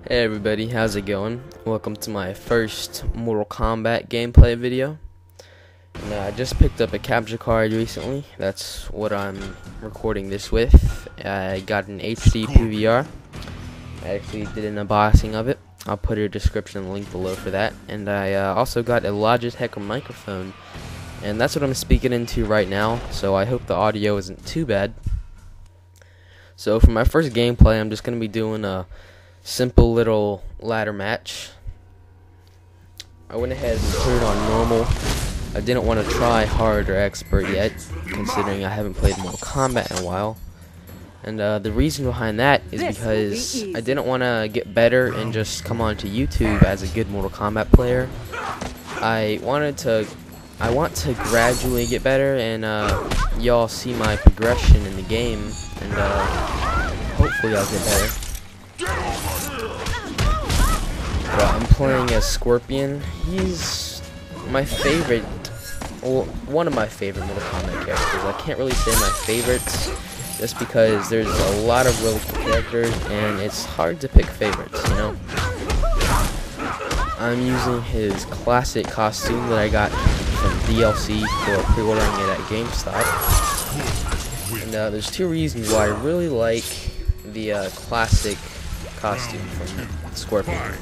Hey everybody, how's it going? Welcome to my first Mortal Kombat gameplay video. And, I just picked up a capture card recently. That's what I'm recording this with. I got an HD PVR. I actually did an unboxing of it. I'll put a description and link below for that. And I also got a Logitech microphone. And that's what I'm speaking into right now. So I hope the audio isn't too bad. So for my first gameplay, I'm just going to be doing a simple little ladder match. I went ahead and put it on normal. I didn't want to try hard or expert yet, considering I haven't played Mortal Kombat in a while. And the reason behind that is because I didn't want to get better and just come onto YouTube as a good Mortal Kombat player. I want to gradually get better, and y'all see my progression in the game, and hopefully I'll get better. I'm playing as Scorpion. He's my favorite, well, one of my favorite Mortal Kombat characters. I can't really say my favorites, just because there's a lot of really cool characters, and it's hard to pick favorites, you know? I'm using his classic costume that I got from DLC for pre-ordering it at GameStop. And there's two reasons why I really like the classic costume from Scorpion.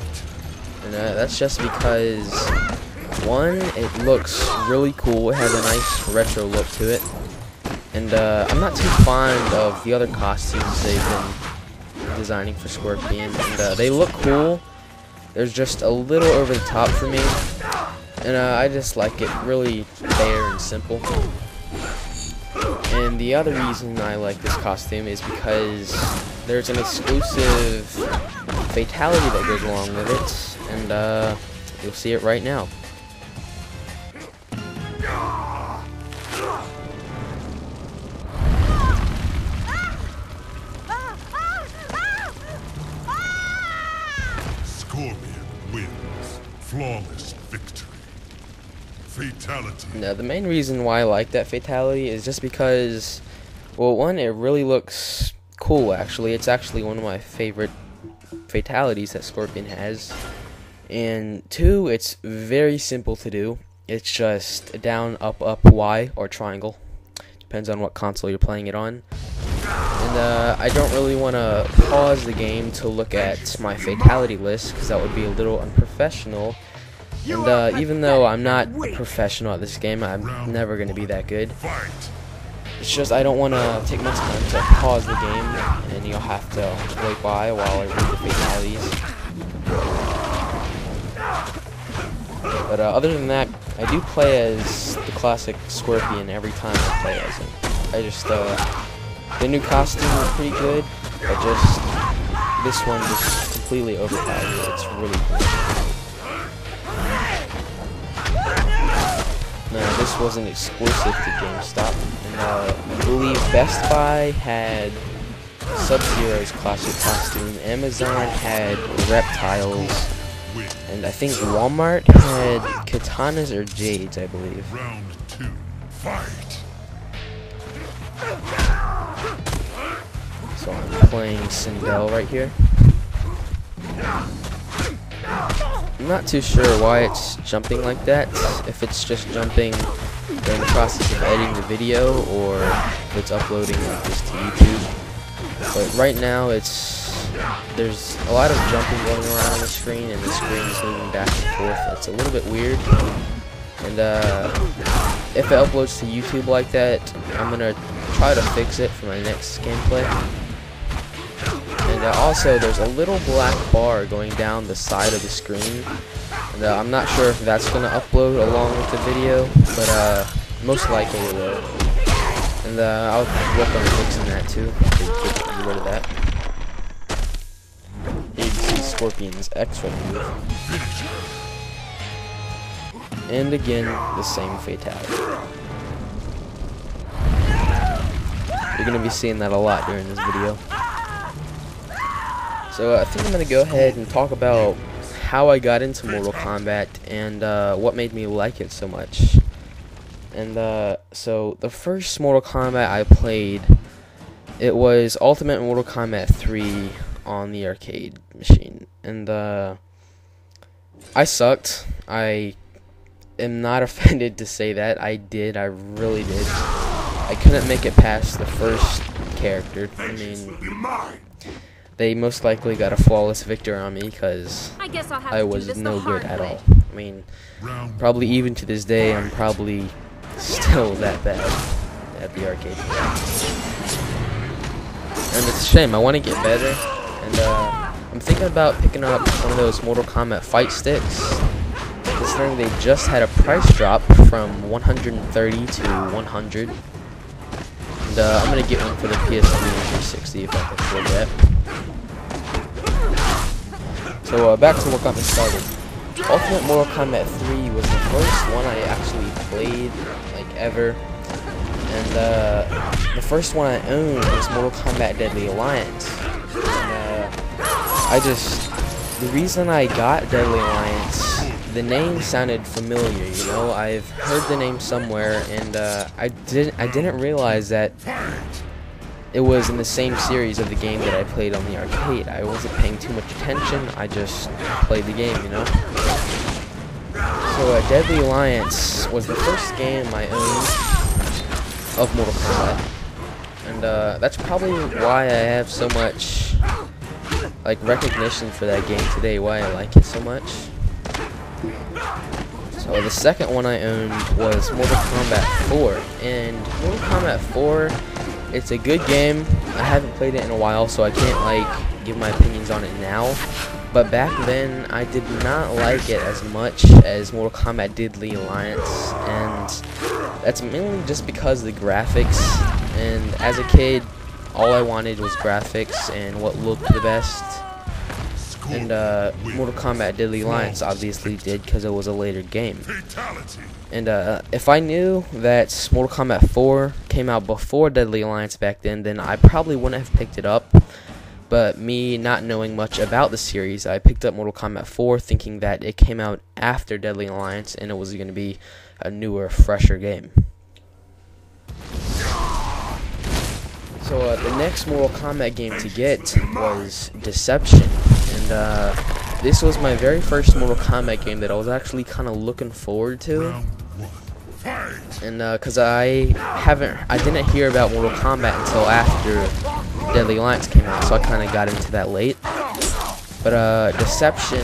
And that's just because, one, it looks really cool. It has a nice retro look to it. And I'm not too fond of the other costumes they've been designing for Scorpion. And they look cool. They're just a little over the top for me. And I just like it really bare and simple. And the other reason I like this costume is because there's an exclusive fatality that goes along with it. And you'll see it right now. Scorpion wins. Flawless victory. Fatality. Now, the main reason why I like that fatality is just because, well, one, it really looks cool, actually. It's actually one of my favorite fatalities that Scorpion has. And two, it's very simple to do. It's just down, up, up, Y, or triangle. Depends on what console you're playing it on. And I don't really want to pause the game to look at my fatality list, because that would be a little unprofessional. And even though I'm not a professional at this game, I'm never going to be that good. It's just I don't want to take much time to pause the game, and you'll have to wait by while I read the fatalities. But other than that, I do play as the classic Scorpion every time I play as him. I just, the new costume is pretty good, but just, this one just completely overpowered. It's really cool. Now, this wasn't exclusive to GameStop, and I believe Best Buy had Sub-Zero's classic costume, Amazon had Reptiles, and I think Walmart had Katanas or Jades, I believe. Round 2, fight. So I'm playing Sindel right here. I'm not too sure why it's jumping like that, if it's just jumping during the process of editing the video, or if it's uploading like this to YouTube. But right now there's a lot of jumping going around on the screen, and the screen is moving back and forth. It's a little bit weird. And if it uploads to YouTube like that, I'm gonna try to fix it for my next gameplay. And also, there's a little black bar going down the side of the screen, and I'm not sure if that's going to upload along with the video, but most likely it will. And I'll work on fixing that too, to get rid of that. Here you can see Scorpion's X-ray move. And again, the same fatality. You're going to be seeing that a lot during this video. So I think I'm going to go ahead and talk about how I got into Mortal Kombat and what made me like it so much. And so the first Mortal Kombat I played, it was Ultimate Mortal Kombat 3 on the arcade machine, and I sucked. I am not offended to say that. I did. I really did. I couldn't make it past the first character. I mean, they most likely got a flawless victory on me because I was no good at all. I mean, probably even to this day, I'm probably still that bad at the arcade. And it's a shame. I want to get better, and I'm thinking about picking up one of those Mortal Kombat fight sticks, considering they just had a price drop from 130 to 100. And I'm gonna get one for the PS3 and 360 if I can afford that. So back to what got me started. Ultimate Mortal Kombat 3 was the first one I actually played, like, ever. And the first one I owned was Mortal Kombat Deadly Alliance. And the reason I got Deadly Alliance, the name sounded familiar, you know. I've heard the name somewhere, and I didn't realize that it was in the same series of the game that I played on the arcade. I wasn't paying too much attention. I just played the game, you know. So Deadly Alliance was the first game I owned of Mortal Kombat, and that's probably why I have so much, like, recognition for that game today, why I like it so much. So the second one I owned was Mortal Kombat 4, and Mortal Kombat 4, it's a good game. I haven't played it in a while, so I can't, like, give my opinions on it now. But back then, I did not like it as much as Mortal Kombat Deadly Alliance, and that's mainly just because of the graphics. And as a kid, all I wanted was graphics and what looked the best. And Mortal Kombat Deadly Alliance obviously did because it was a later game. And if I knew that Mortal Kombat 4 came out before Deadly Alliance back then I probably wouldn't have picked it up. But me not knowing much about the series, I picked up Mortal Kombat 4 thinking that it came out after Deadly Alliance and it was going to be a newer, fresher game. So the next Mortal Kombat game to get was Deception. And this was my very first Mortal Kombat game that I was actually kind of looking forward to. And because I didn't hear about Mortal Kombat until after Deadly Alliance came out, so I kind of got into that late. But Deception,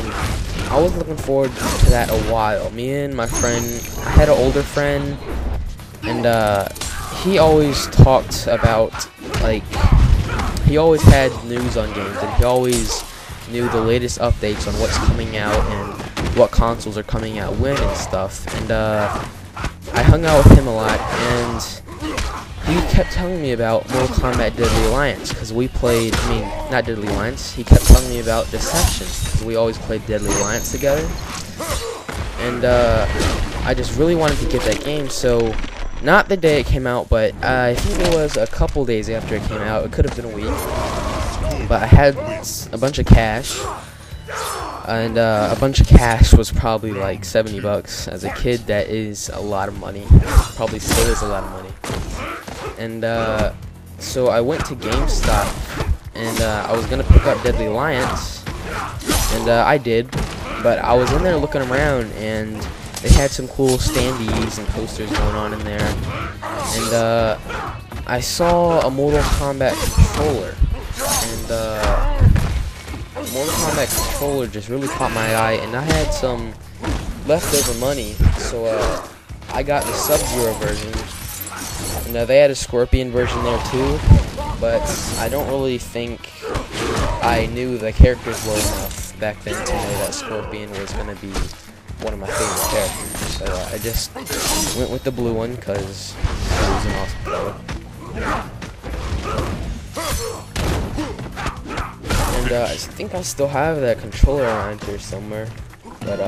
I was looking forward to that a while. Me and my friend, I had an older friend, and he always talked about, like, he always had news on games, and he always knew the latest updates on what's coming out and what consoles are coming out when and stuff. And I hung out with him a lot, and he kept telling me about Mortal Kombat Deadly Alliance, because we played, I mean, not Deadly Alliance, he kept telling me about Deception, because we always played Deadly Alliance together. And I just really wanted to get that game, so not the day it came out, but I think it was a couple days after it came out. It could have been a week. But I had a bunch of cash, and a bunch of cash was probably like 70 bucks. As a kid, that is a lot of money. Probably still is a lot of money. And so I went to GameStop, and I was gonna pick up Deadly Alliance, and I did. But I was in there looking around, and they had some cool standees and posters going on in there. And I saw a Mortal Kombat controller. And Mortal Kombat controller just really caught my eye, and I had some leftover money, so I got the Sub-Zero version. And they had a Scorpion version there too, but I don't really think I knew the characters well enough back then to know that Scorpion was going to be one of my favorite characters. So I just went with the blue one because it was an awesome color. And I think I still have that controller around here somewhere, but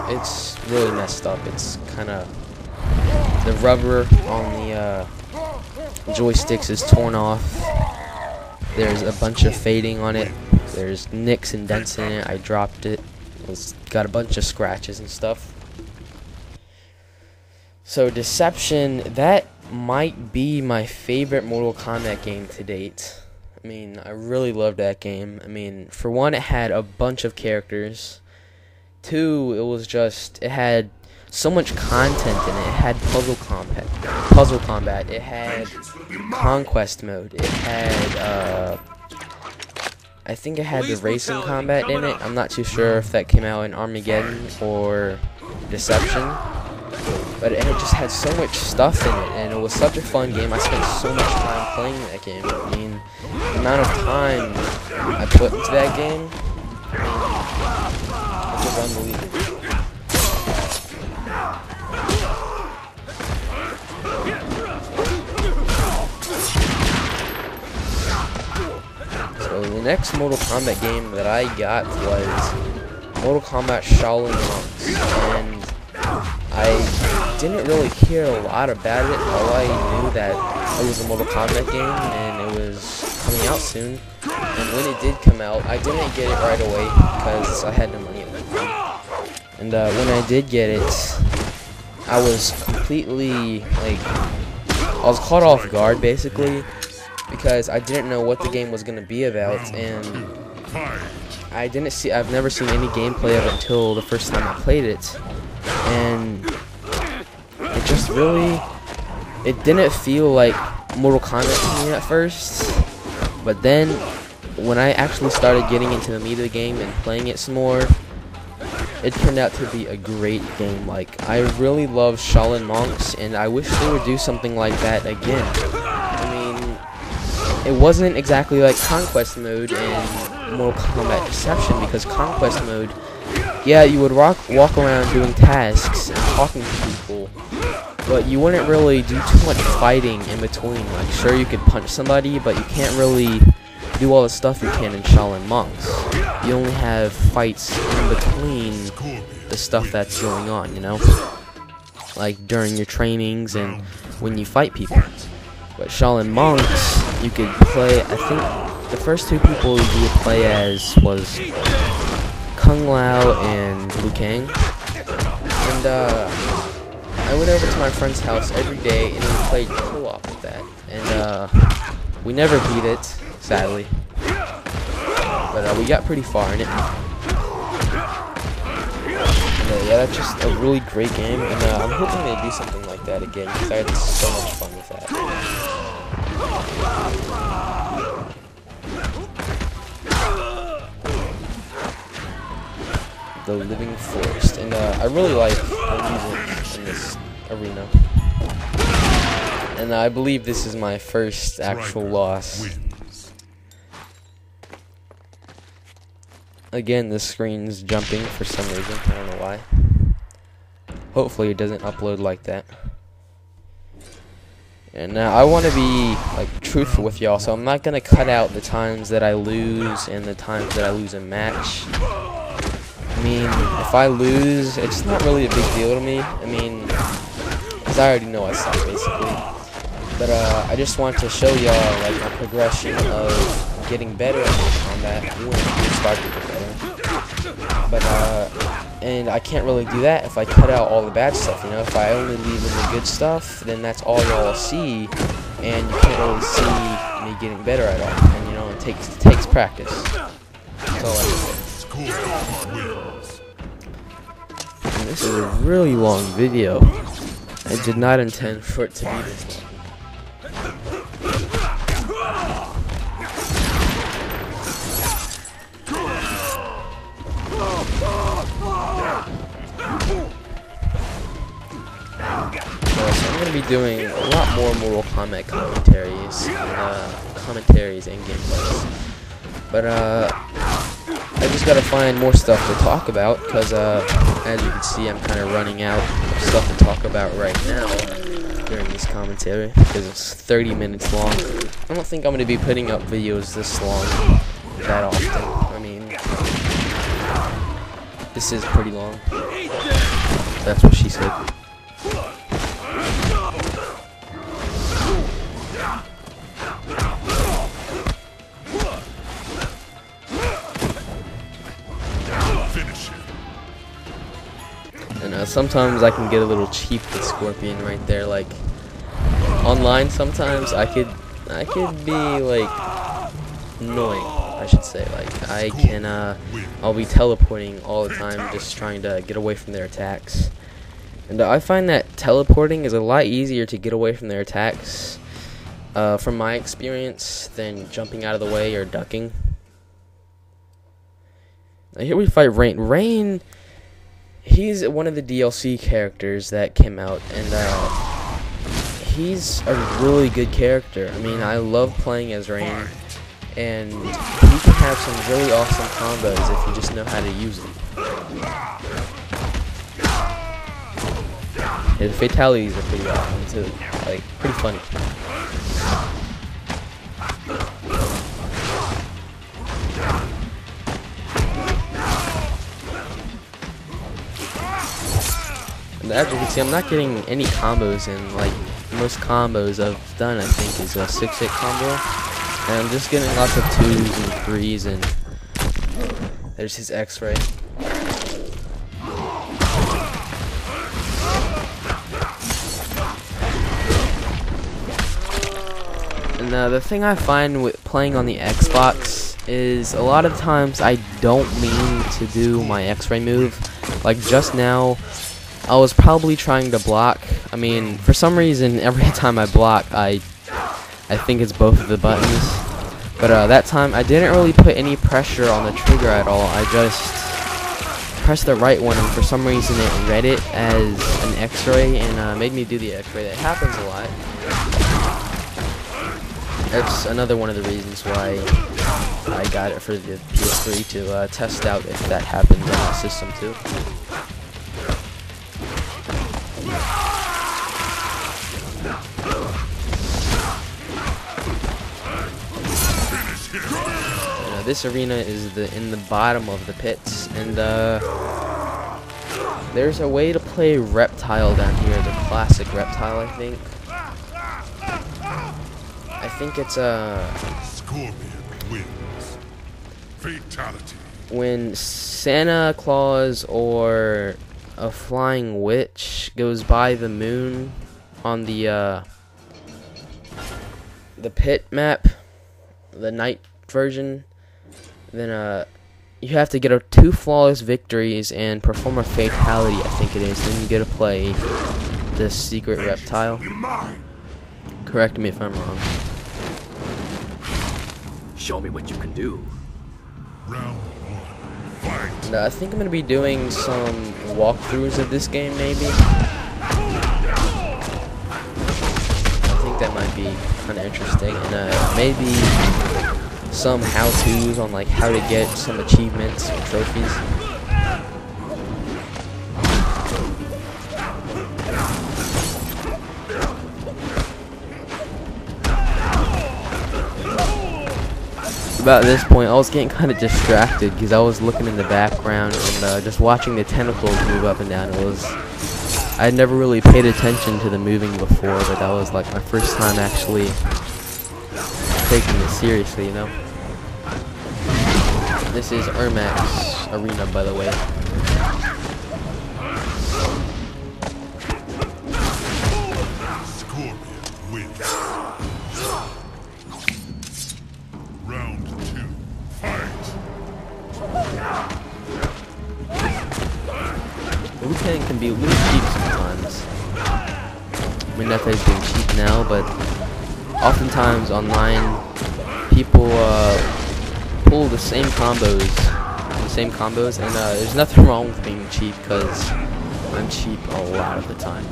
it's really messed up. It's kind of, the rubber on the joysticks is torn off. There's a bunch of fading on it. There's nicks and dents in it. I dropped it. It's got a bunch of scratches and stuff. So Deception, that might be my favorite Mortal Kombat game to date. I mean, I really loved that game. I mean, for one, it had a bunch of characters. Two, it had so much content in it. It had puzzle combat. It had conquest mode. It had, I think it had the racing combat in it. I'm not too sure if that came out in Armageddon or Deception. But it just had so much stuff in it, and it was such a fun game. I spent so much time playing that game. I mean, the amount of time I put into that game, it was unbelievable. So the next Mortal Kombat game that I got was Mortal Kombat Shaolin Monks, and I didn't really hear a lot about it. All I knew that it was a Mortal Kombat game and it was coming out soon. And when it did come out, I didn't get it right away because I had no money at the time. And when I did get it, I was completely, I was caught off guard basically because I didn't know what the game was going to be about, and I've never seen any gameplay of it until the first time I played it. And it just it didn't feel like Mortal Kombat to me at first, but then when I actually started getting into the meat of the game and playing it some more, it turned out to be a great game. Like, I really love Shaolin Monks, and I wish they would do something like that again. I mean, it wasn't exactly like Conquest Mode in Mortal Kombat Deception, because Conquest Mode, yeah, you would walk around doing tasks and talking to people, but you wouldn't really do too much fighting in between. Like, sure, you could punch somebody, but you can't really do all the stuff you can in Shaolin Monks. You only have fights in between the stuff that's going on, you know? Like, during your trainings and when you fight people. But Shaolin Monks, you could play, I think, the first two people you could play as was Kung Lao and Liu Kang, and I went over to my friend's house every day and we played co-op with that, and we never beat it, sadly, but we got pretty far in it. And, yeah, that's just a really great game, and I'm hoping they do something like that again because I had so much fun with that. The Living Forest, and I really like the music in this arena, and I believe this is my first actual loss. Again, the screen's jumping for some reason, I don't know why. Hopefully it doesn't upload like that. And I want to be truthful with y'all, so I'm not gonna cut out the times that I lose and the times that I lose a match. I mean, if I lose, it's not really a big deal to me. I mean, because I already know I suck, basically. But I just want to show y'all my progression of getting better at combat when I start to get better. But and I can't really do that if I cut out all the bad stuff. You know, if I only leave in the good stuff, then that's all y'all see, and you can't really see me getting better at all. And you know, it takes practice. That's all I say. And this is a really long video. I did not intend for it to be this long. So I'm going to be doing a lot more Mortal Kombat commentaries and gameplays. But I just gotta find more stuff to talk about, because as you can see, I'm kind of running out of stuff to talk about right now during this commentary, because it's 30 minutes long. I don't think I'm gonna be putting up videos this long that often. I mean, this is pretty long. That's what she said. And sometimes I can get a little cheap with Scorpion right there. Like online, sometimes I could be annoying, I should say. Like, I can, I'll be teleporting all the time, just trying to get away from their attacks. And I find that teleporting is a lot easier to get away from their attacks, from my experience, than jumping out of the way or ducking. Now here we fight Rain. Rain, he's one of the DLC characters that came out, and he's a really good character. I mean, I love playing as Rain, and he can have some really awesome combos if you just know how to use them. His fatalities are pretty awesome too, like pretty funny. And as you can see, I'm not getting any combos in. Like, most combos I've done, I think, is a 6-hit combo. And I'm just getting lots of 2s and 3s, and there's his X-ray. And the thing I find with playing on the Xbox is a lot of times I don't mean to do my X-ray move. Like just now, I was probably trying to block. I mean, for some reason, every time I block, I think it's both of the buttons. But that time, I didn't really put any pressure on the trigger at all. I just pressed the right one, and for some reason, it read it as an X-ray and made me do the X-ray. That happens a lot. That's another one of the reasons why I got it for the PS3, to test out if that happens on the system too. This arena is in the bottom of the pits, and there's a way to play Reptile down here, the classic Reptile, I think. I think it's Scorpion wins. Fatality. When Santa Claus or a flying witch goes by the moon on the pit map, the night version, then you have to get 2 flawless victories and perform a fatality, I think it is. Then you get to play the secret Reptile. Correct me if I'm wrong. Show me what you can do. Round 1. Fight. And, I think I'm going to be doing some walkthroughs of this game, maybe. I think that might be kind of interesting. And maybe some how-tos on like how to get some achievements and trophies. About this point, I was getting kind of distracted because I was looking in the background and just watching the tentacles move up and down. I had never really paid attention to the moving before, but that was like my first time actually taking it seriously, you know. This is Ermac's arena, by the way. Scorpion wins. Round 2. Fight. The Lieutenant can be a little cheap sometimes. I mean, not that he's being cheap now, but oftentimes online, people pull the same combos, and there's nothing wrong with being cheap, because I'm cheap a lot of the time.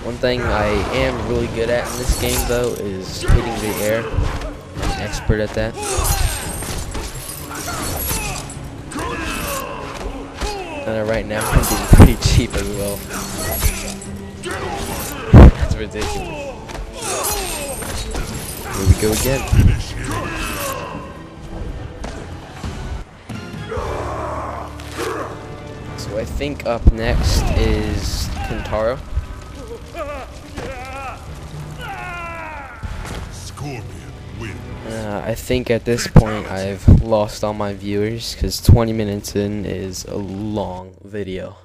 One thing I am really good at in this game, though, is hitting the air. I'm an expert at that. And right now, I'm being pretty cheap as well. That's ridiculous. Here we go again. So I think up next is Kentaro. Scorpion wins. I think at this point I've lost all my viewers because 20 minutes in is a long video.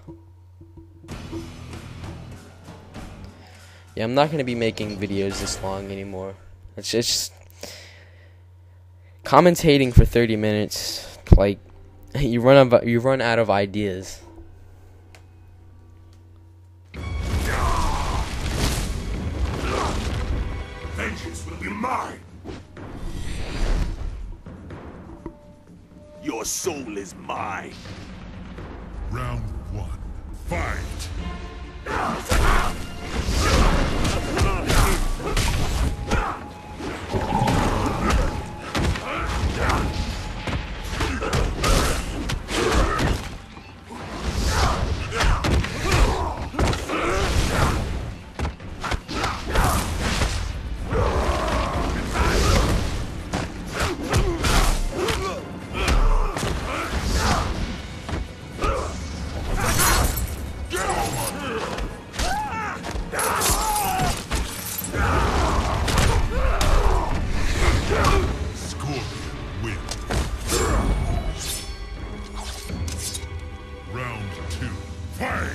Yeah, I'm not going to be making videos this long anymore. It's just commentating for 30 minutes, like you run out of ideas. Vengeance will be mine. Your soul is mine. Round 1. Fight. Round 2. Fight!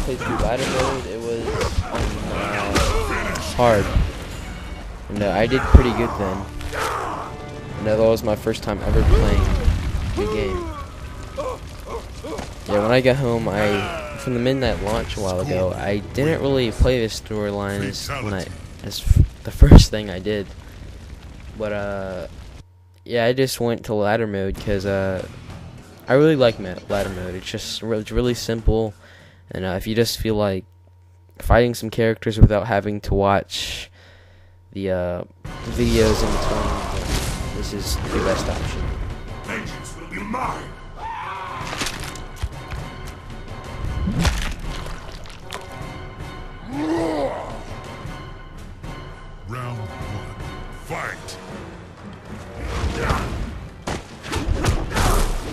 Played through ladder mode, it was hard, and I did pretty good then. And that was my first time ever playing the game. Yeah, when I got home, from the midnight launch a while ago, I didn't really play this storyline as the first thing I did. But yeah, I just went to ladder mode because I really like ladder mode. It's really simple. And if you just feel like fighting some characters without having to watch the videos in between, this is the best option. Vengeance will be mine. Round 1. Fight.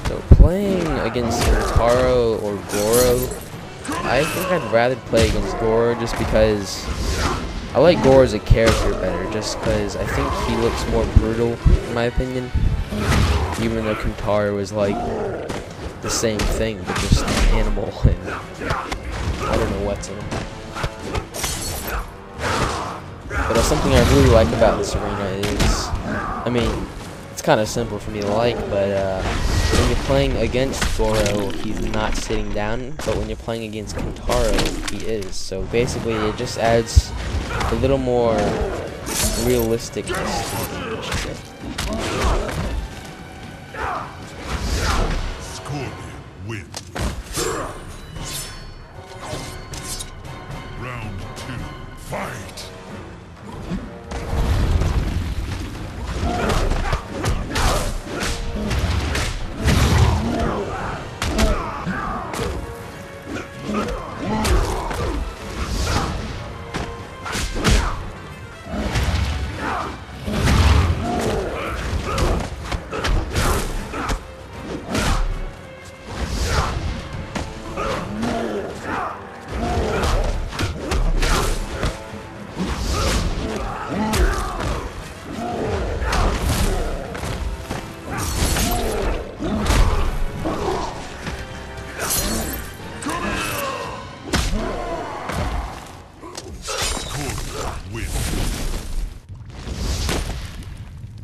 So playing against Taro or Goro, I think I'd rather play against Goro just because I like Goro as a character better, just because I think he looks more brutal, in my opinion. Even though Kentaro was like the same thing, but just an animal, and I don't know what's in him. But something I really like about this arena is, I mean, it's kind of simple for me to like, but when you're playing against Goro, he's not sitting down, but when you're playing against Kentaro, he is. So basically, it just adds a little more realisticness to the game, I should say. Scorpion wins. Round 2. Fight.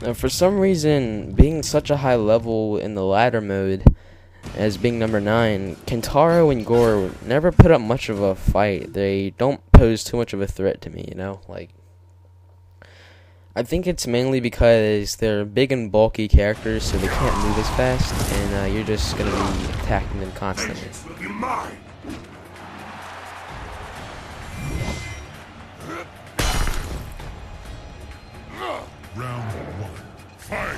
Now, for some reason, being such a high level in the ladder mode, as being number 9, Kentaro and Goro never put up much of a fight. They don't pose too much of a threat to me, you know? Like, I think it's mainly because they're big and bulky characters, so they can't move as fast, and you're just going to be attacking them constantly. Vengeance will be mine. Round one. Fight!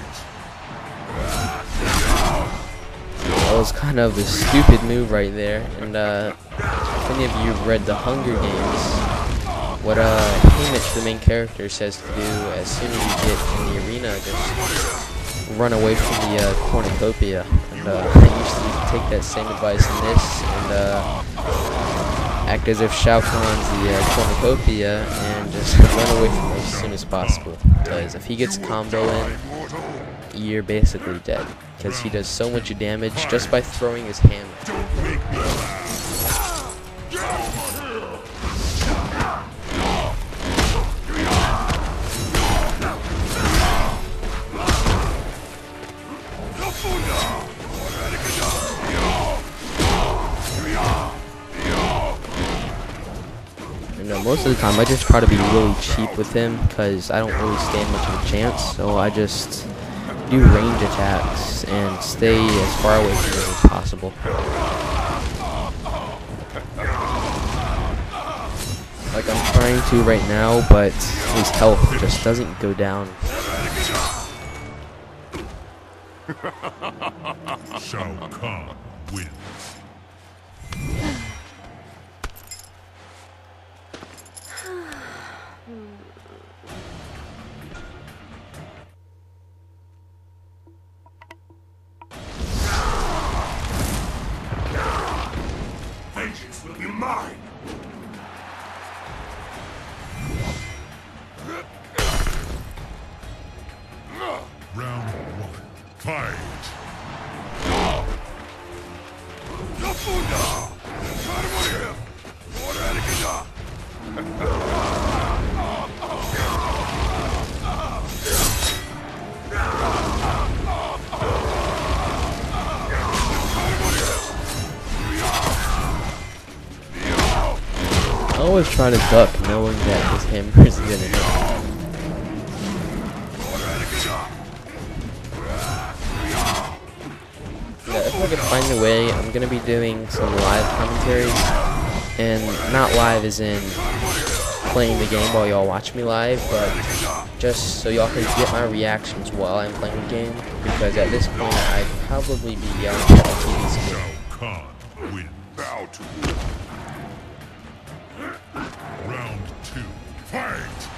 That was kind of a stupid move right there. And if any of you have read the Hunger Games, what Haymitch, the main character, says to do as soon as you get in the arena, just run away from the cornucopia. And I used to take that same advice in this and act as if Shao Kahn's the cornucopia and just run away from it as soon as possible. Because if he gets a combo in, you're basically dead. Because he does so much damage just by throwing his hammer. Most of the time I just try to be really cheap with him because I don't really stand much of a chance, so I just do range attacks and stay as far away from him as possible. Like I'm trying to right now, but his health just doesn't go down. Shao Kahn wins. Vengeance will be mine! Round one. Fight! I always try to duck knowing that his hammer is gonna hit. Yeah, if I can find a way, I'm gonna be doing some live commentary, and not live as in playing the game while y'all watch me live, but just so y'all can get my reactions while I'm playing the game, because at this point I'd probably be yelling at the TV screen. Shao Kahn wins. Bow to Round two. Fight!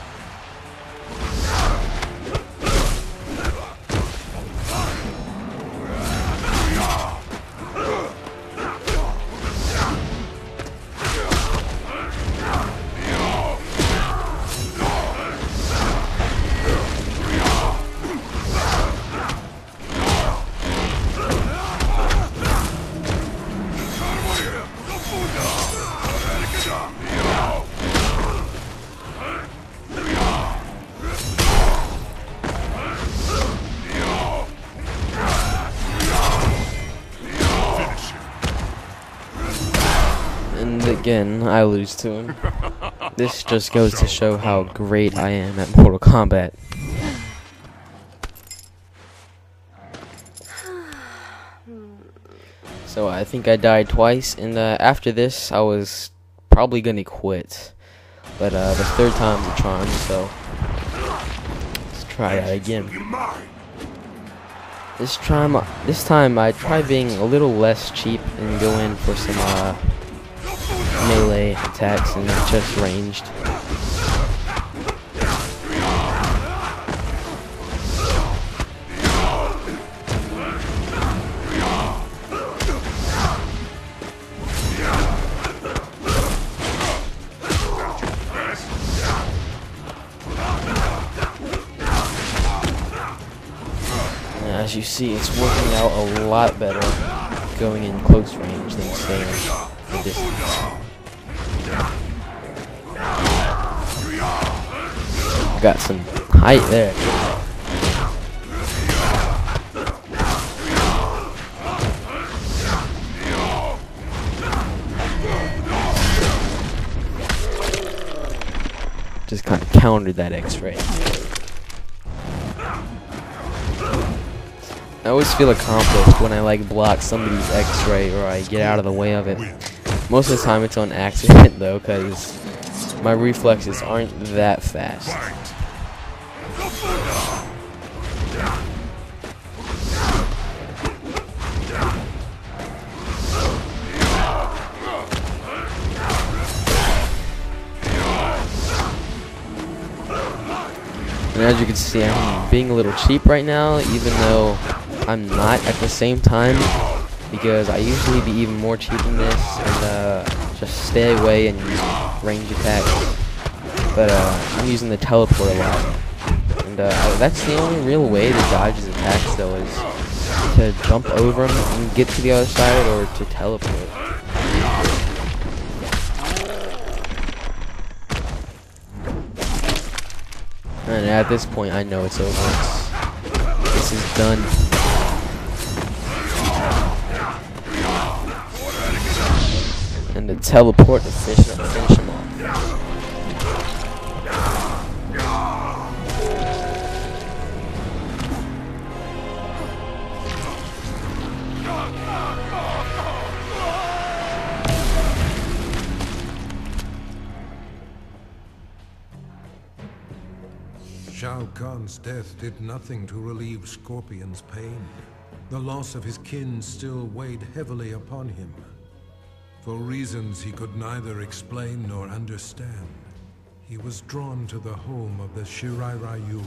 And again, I lose to him. This just goes to show how great I am at Mortal Kombat. So I think I died twice, and after this I was probably gonna quit. But the third time's a charm, so let's try that again. This time I try being a little less cheap and go in for some melee attacks and not just ranged. As you see, it's working out a lot better going in close range than staying the distance. Got some height there. Just kind of countered that X-ray. I always feel accomplished when I like block somebody's X-ray or I get out of the way of it. Most of the time it's on accident though, because my reflexes aren't that fast. as you can see, I'm being a little cheap right now, even though I'm not at the same time, because I usually be even more cheap than this and just stay away and use range attacks. But I'm using the teleport a lot, and that's the only real way to dodge his attacks, though, is to jump over him and get to the other side, or to teleport. And at this point, I know it's over. This is done. And the teleport to finish him off. Shao Kahn's death did nothing to relieve Scorpion's pain. The loss of his kin still weighed heavily upon him. For reasons he could neither explain nor understand, he was drawn to the home of the Shirai Ryu.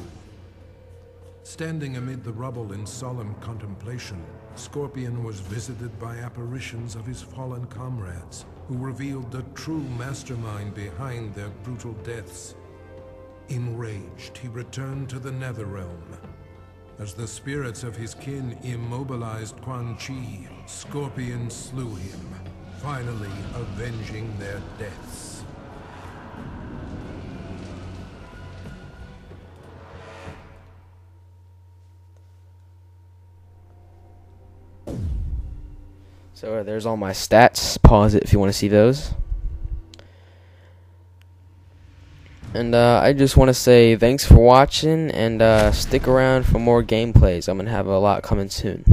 Standing amid the rubble in solemn contemplation, Scorpion was visited by apparitions of his fallen comrades, who revealed the true mastermind behind their brutal deaths. Enraged, he returned to the Netherrealm. As the spirits of his kin immobilized Quan Chi, Scorpion slew him, finally avenging their deaths. So there's all my stats. Pause it if you want to see those. And I just want to say thanks for watching, and stick around for more gameplays. I'm going to have a lot coming soon.